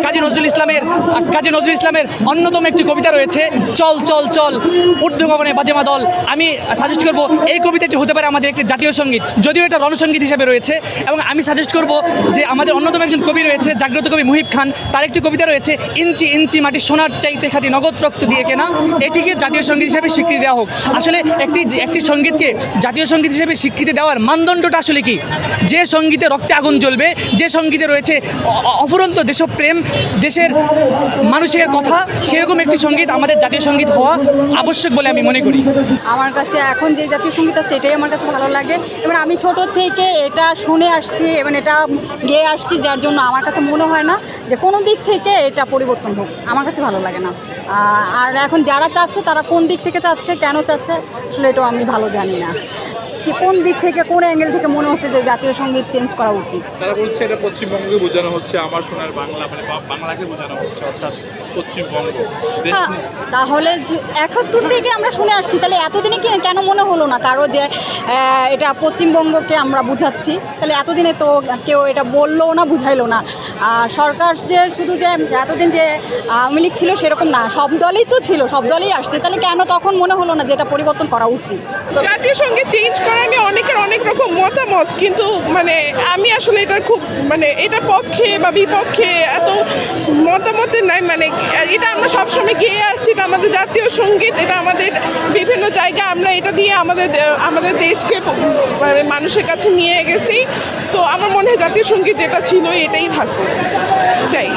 কাজী নজরুল ইসলামের অন্যতম একটি কবিতা রয়েছে, চল চল চল ঊর্ধ্ব গগনে বাজে মাদল। আমি সাজেস্ট করব এই কবিতাটি হতে পারে আমাদের একটি জাতীয় সঙ্গীত, যদিও এটা রণসঙ্গীত হিসেবে রয়েছে। এবং আমি সাজেস্ট করব যে আমাদের অন্যতম একজন কবি রয়েছে, জাগ্রত কবি মুহিব খান, তার একটি কবিতা রয়েছে, ইঞ্চি ইঞ্চি মাটি সোনার চাইতে খাঁটি নগদ রক্ত দিয়ে কেনা। এটিকে জাতীয় সঙ্গীত হিসেবে স্বীকৃতি দেওয়া হোক। আসলে একটি সঙ্গীতকে জাতীয় সঙ্গীত হিসেবে স্বীকৃতি দেওয়ার মানদণ্ডটা আসলে কি? যে সঙ্গীতে রক্তে আগুন জ্বলবে, যে সঙ্গীতে রয়েছে অফুরন্ত দেশপ্রেম, দেশের মানুষের কথা, সেরকম একটি সঙ্গীত আমাদের জাতীয় সঙ্গীত হওয়া আবশ্যক বলে আমি মনে করি। আমার কাছে এখন যে জাতীয় সঙ্গীত আছে এটাই আমার কাছে ভালো লাগে। এবার আমি ছোট থেকে এটা শুনে আসছি এবং এটা গেয়ে আসছি, যার জন্য আমার কাছে মনে হয় না যে কোনো দিক থেকে এটা পরিবর্তন হোক। আমার কাছে ভালো লাগে না। আর এখন যারা চাচ্ছে তারা কোন দিক থেকে চাচ্ছে, কেন চাচ্ছে, আসলে এটাও আমি ভালো জানি না। কি কোন দিক থেকে, কোন অ্যাঙ্গেল থেকে মনে হচ্ছে যে জাতীয় সঙ্গীত চেঞ্জ করা উচিত। তারা বলছে এটা পশ্চিমবঙ্গকে বোঝানো হচ্ছে, আমার সোনার বাংলা মানে বাংলাকে বোঝানো হচ্ছে, অর্থাৎ পশ্চিমবঙ্গ। তাহলে 71 থেকে আমরা শুনে আসছি, তাহলে এতদিনে কেন মনে হলো না কারো যে এটা পশ্চিমবঙ্গকে আমরা বুঝাচ্ছি? তাহলে এতদিনে তো কেউ এটা বললো না, বুঝাইলো না। সরকার যে শুধু যে এতদিন যে আওয়ামী লীগ ছিল সেরকম না, সব দলই তো ছিল, সব দলই আসছে, তাহলে কেন তখন মনে হলো না যে এটা পরিবর্তন করা উচিত? জাতীয় সঙ্গীত চেঞ্জ করা নিয়ে অনেকের অনেক রকম মতামত, কিন্তু মানে আমি আসলে এটার খুব মানে এটার পক্ষে বা বিপক্ষে এত মতামতের নাই। মানে এটা আমরা সবসময় গেয়ে আসছি, এটা আমাদের জাতীয় সঙ্গীত, এটা আমাদের বিভিন্ন জায়গায় আমরা এটা দিয়ে আমাদের দেশকে মানে মানুষের কাছে নিয়ে গেছি। তো আমার মনে হয় জাতীয় সঙ্গীত যেটা ছিল এটাই থাকবে, এটাই।